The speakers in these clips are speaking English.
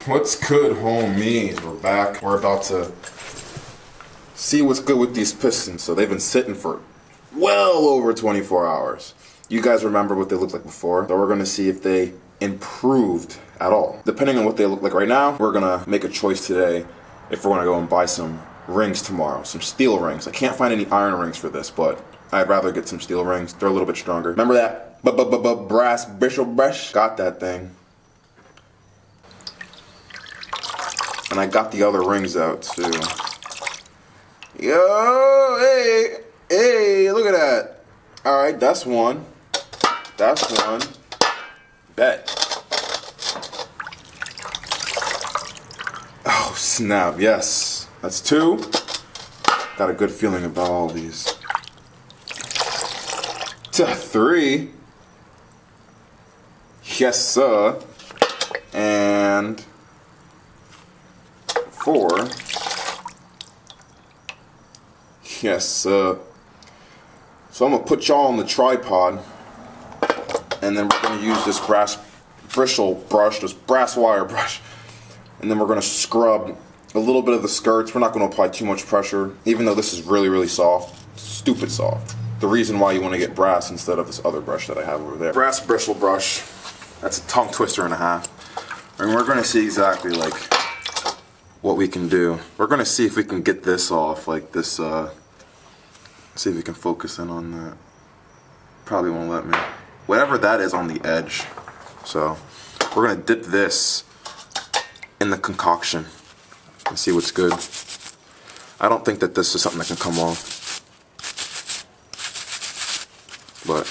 What's good, homies? We're back. We're about to see what's good with these pistons. So they've been sitting for well over 24 hours. You guys remember what they looked like before, so we're gonna see if they improved at all. Depending on what they look like right now, we're gonna make a choice today if we're gonna go and buy some rings tomorrow, some steel rings. I can't find any iron rings for this, but I'd rather get some steel rings. They're a little bit stronger. Remember that brass bristle brush? Got that thing. And I got the other rings out too. Yo, hey, look at that. All right, that's one. That's one. Bet. Oh, snap, yes. That's two. Got a good feeling about all these. Three. Yes, sir. And four. Yes, sir. So I'm gonna put y'all on the tripod, and then we're gonna use this brass bristle brush, this brass wire brush, and then we're gonna scrub a little bit of the skirts. We're not gonna apply too much pressure, even though this is really, really soft, stupid soft. The reason why you want to get brass instead of this other brush that I have over there. Brass bristle brush. That's a tongue twister and a half. And we're gonna see exactly like what we can do. We're gonna see if we can get this off, like this. See if we can focus in on that. Probably won't let me. Whatever that is on the edge. So we're gonna dip this in the concoction and see what's good. I don't think that this is something that can come off, but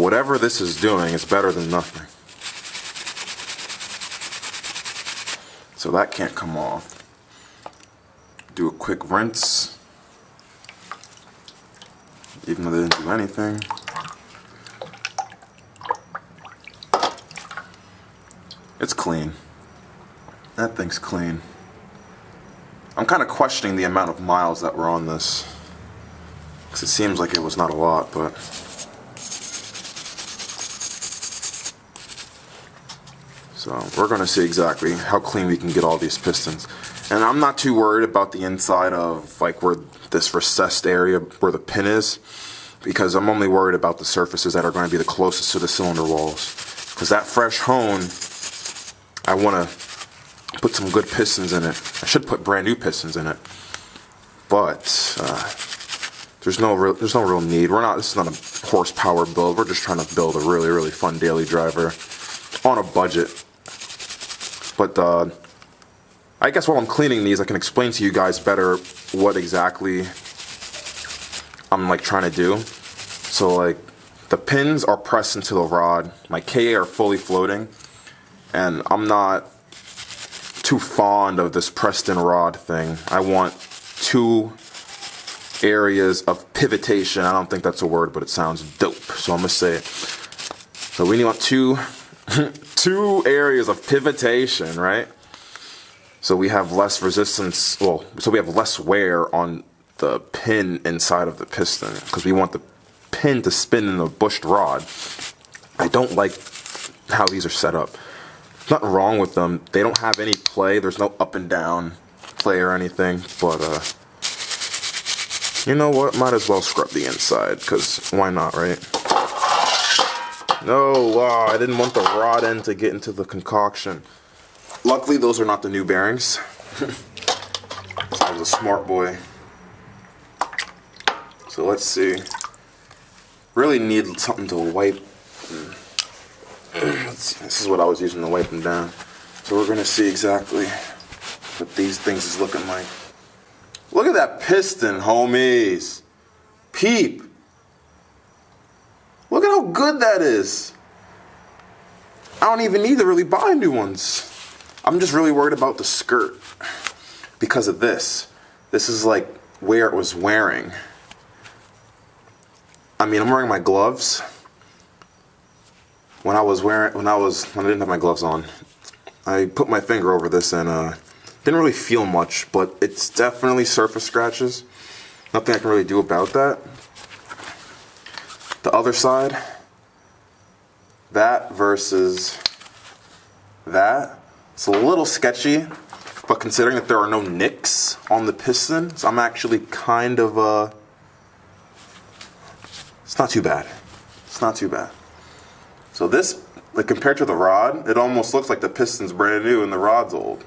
whatever this is doing, it's better than nothing. So that can't come off. Do a quick rinse. Even though they didn't do anything. It's clean. That thing's clean. I'm kind of questioning the amount of miles that were on this, because it seems like it was not a lot, but so we're going to see exactly how clean we can get all these pistons. And I'm not too worried about the inside of like where this recessed area where the pin is, because I'm only worried about the surfaces that are going to be the closest to the cylinder walls. Because that fresh hone, I want to put some good pistons in it. I should put brand new pistons in it, but there's no real need. This is not a horsepower build. We're just trying to build a really, really fun daily driver on a budget. But I guess while I'm cleaning these, I can explain to you guys better what exactly I'm like trying to do. So like the pins are pressed into the rod. My KA are fully floating, and I'm not too fond of this pressed in rod thing. I want two areas of pivotation. I don't think that's a word, but it sounds dope, so I'm gonna say it. So we want two areas of pivotation, right? So we have less resistance, well, so we have less wear on the pin inside of the piston, because we want the pin to spin in the bushed rod. I don't like how these are set up. Nothing wrong with them. They don't have any play. There's no up and down play or anything, but you know what? Might as well scrub the inside, because why not, right? No, I didn't want the rod end to get into the concoction. Luckily, those are not the new bearings. I was a smart boy. So let's see. Really need something to wipe. Let's see. This is what I was using to wipe them down. So we're gonna see exactly what these things is looking like. Look at that piston, homies. Peep. Look at how good that is. I don't even need to really buy new ones. I'm just really worried about the skirt because of this. This is like where it was wearing. I mean, I'm wearing my gloves. When I didn't have my gloves on, I put my finger over this and didn't really feel much, but it's definitely surface scratches. Nothing I can really do about that. The other side, that versus that, it's a little sketchy, but considering that there are no nicks on the pistons, I'm actually kind of, it's not too bad. It's not too bad. So this, like compared to the rod, it almost looks like the piston's brand new and the rod's old.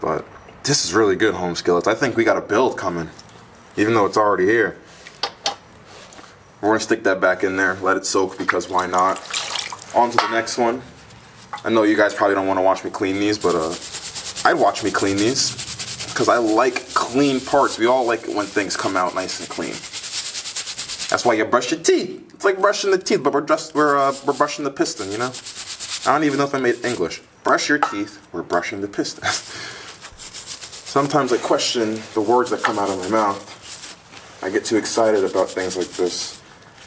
But this is really good, home skillets. I think we got a build coming, even though it's already here. We're gonna stick that back in there, let it soak, because why not? On to the next one. I know you guys probably don't want to watch me clean these, but I'd watch me clean these, because I like clean parts. We all like it when things come out nice and clean. That's why you brush your teeth. It's like brushing the teeth, but we're brushing the piston, you know? I don't even know if I made English. Brush your teeth, we're brushing the piston. Sometimes I question the words that come out of my mouth. I get too excited about things like this,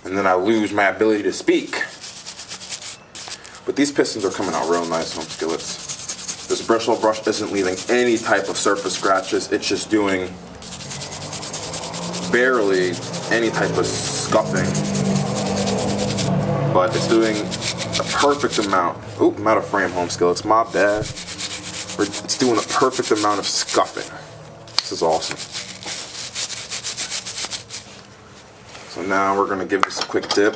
and then I lose my ability to speak. But these pistons are coming out real nice, home skillets. This bristle brush isn't leaving any type of surface scratches. It's just doing barely any type of scuffing. But it's doing a perfect amount. Oop, I'm out of frame, home skillets. My bad. It's doing a perfect amount of scuffing. This is awesome. So now we're gonna give this a quick dip.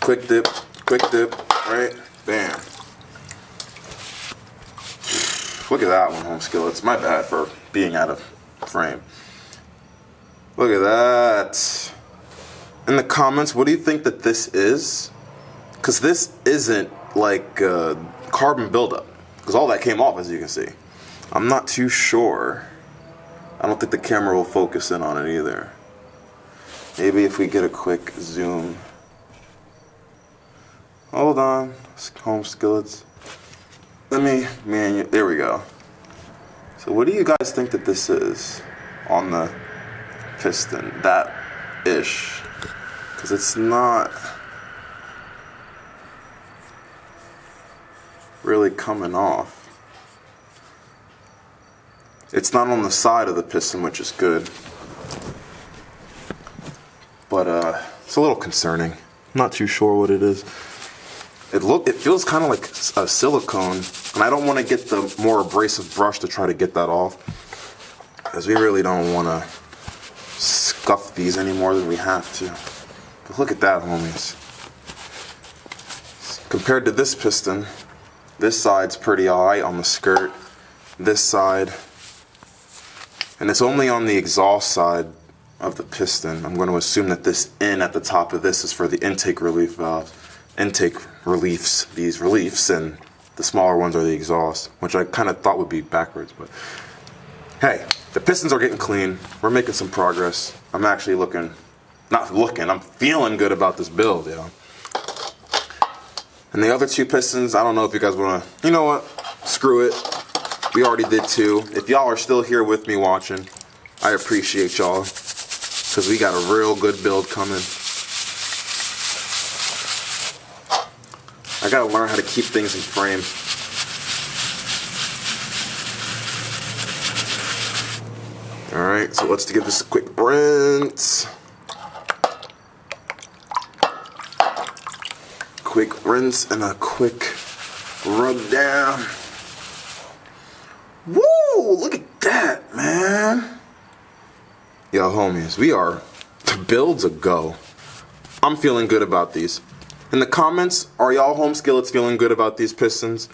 Quick dip, right? Bam. Look at that one, home skillets. My bad for being out of frame. Look at that. In the comments, what do you think that this is? Because this isn't like carbon buildup, because all that came off, as you can see. I'm not too sure. I don't think the camera will focus in on it either. Maybe if we get a quick zoom. Hold on, home skillets. There we go. So what do you guys think that this is on the piston? That-ish. Because it's not really coming off. It's not on the side of the piston, which is good. But it's a little concerning. I'm not too sure what it is. It feels kind of like a silicone, and I don't want to get the more abrasive brush to try to get that off, because we really don't want to scuff these any more than we have to. But look at that, homies. Compared to this piston, this side's pretty alright on the skirt. This side, and it's only on the exhaust side of the piston. I'm going to assume that this N at the top of this is for the intake relief valves. Intake reliefs, these reliefs, and the smaller ones are the exhaust, which I kind of thought would be backwards, but hey, the pistons are getting clean. We're making some progress. I'm actually I'm feeling good about this build, you know. And the other two pistons, I don't know if you guys want to, you know what, screw it. We already did two. If y'all are still here with me watching, I appreciate y'all, because we got a real good build coming. I gotta learn how to keep things in frame. Alright, so let's give this a quick rinse. Quick rinse and a quick rub down. Woo! Look at that, man. Yo, homies, the build's a go. I'm feeling good about these. In the comments, are y'all home skillets feeling good about these pistons?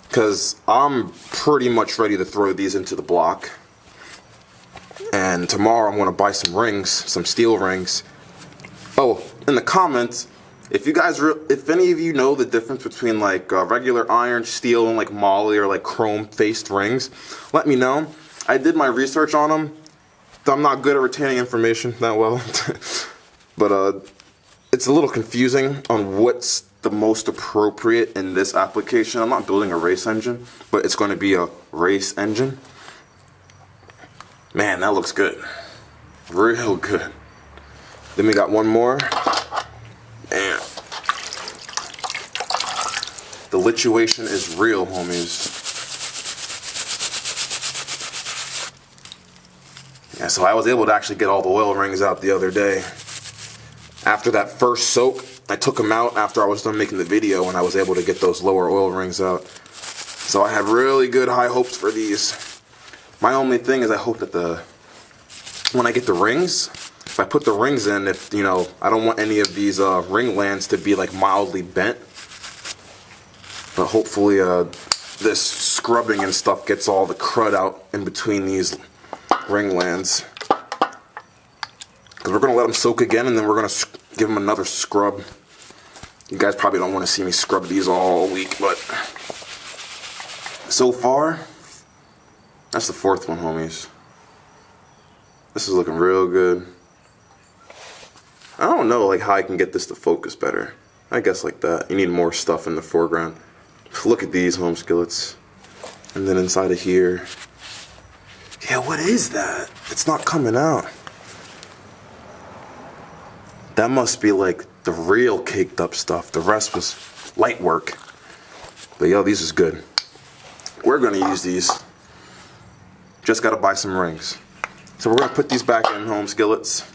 Because I'm pretty much ready to throw these into the block. And tomorrow I'm going to buy some rings, some steel rings. Oh, in the comments, if any of you know the difference between like regular iron, steel, and like moly or like chrome faced rings, let me know. I did my research on them. I'm not good at retaining information that well. But it's a little confusing on what's the most appropriate in this application. I'm not building a race engine, but it's going to be a race engine. Man, that looks good. Real good. Then we got one more. Man. The lituation is real, homies. And so I was able to actually get all the oil rings out the other day. After that first soak, I took them out after I was done making the video, and I was able to get those lower oil rings out. So I have really good high hopes for these. My only thing is I hope that when I get the rings, if I put the rings in, if, you know, I don't want any of these ring lands to be like mildly bent. But hopefully this scrubbing and stuff gets all the crud out in between these ring lands. Because we're going to let them soak again, and then we're going to give them another scrub. You guys probably don't want to see me scrub these all week, but so far, that's the fourth one, homies. This is looking real good. I don't know like how I can get this to focus better. I guess like that. You need more stuff in the foreground. Look at these home skillets. And then inside of here. Yeah, what is that? It's not coming out. That must be like the real caked up stuff. The rest was light work. But yo, these is good. We're gonna use these. Just gotta buy some rings. So we're gonna put these back in home skillets.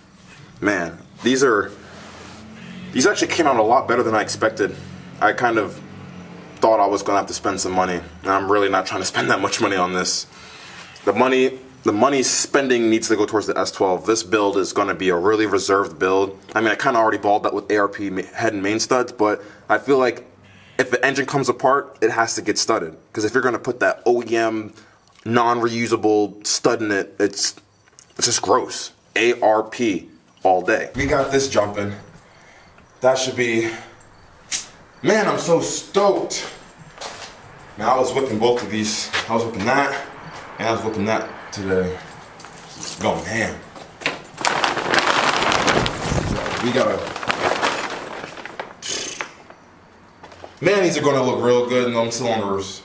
Man, these actually came out a lot better than I expected. I kind of thought I was gonna have to spend some money, and I'm really not trying to spend that much money on this. The money spending needs to go towards the S12. This build is gonna be a really reserved build. I mean, I kind of already balled that with ARP head and main studs, but I feel like if the engine comes apart, it has to get studded. Because if you're gonna put that OEM non-reusable stud in it, it's just gross. ARP all day. We got this jumping. That should be, man, I'm so stoked. Now I was whipping both of these. I was whipping that, and I was whipping that today. Going ham. We gotta, man, these are gonna look real good in them cylinders.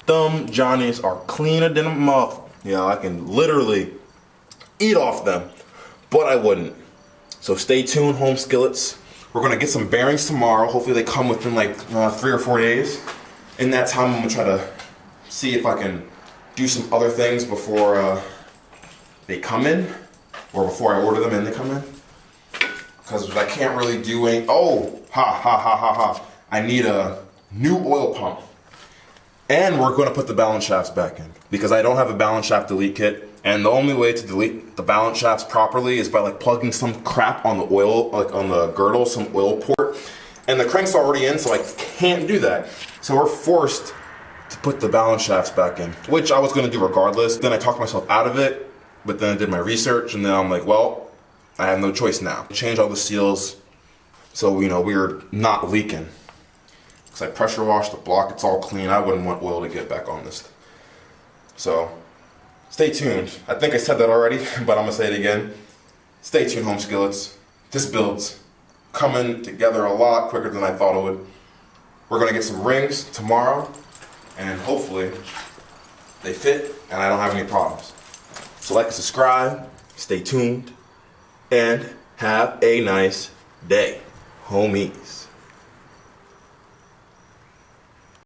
Them Johnnies are cleaner than a muff. Yeah, I can literally eat off them, but I wouldn't. So stay tuned, home skillets. We're gonna get some bearings tomorrow. Hopefully they come within like 3 or 4 days. In that time, I'm gonna try to see if I can do some other things before they come in, or before I order them and they come in. Because I can't really do any, I need a new oil pump. And we're gonna put the balance shafts back in. Because I don't have a balance shaft delete kit. And the only way to delete the balance shafts properly is by like plugging some crap on the oil, like on the girdle, some oil port. And the crank's already in, so I can't do that. So we're forced to put the balance shafts back in, which I was gonna do regardless. Then I talked myself out of it, but then I did my research, and then I'm like, well, I have no choice now. Change all the seals, so you know we're not leaking. Because I pressure washed the block, it's all clean. I wouldn't want oil to get back on this. So, stay tuned. I think I said that already, but I'm gonna say it again. Stay tuned, home skillets. This build's coming together a lot quicker than I thought it would. We're gonna get some rings tomorrow, and hopefully they fit and I don't have any problems. So like and subscribe, stay tuned, and have a nice day, homies.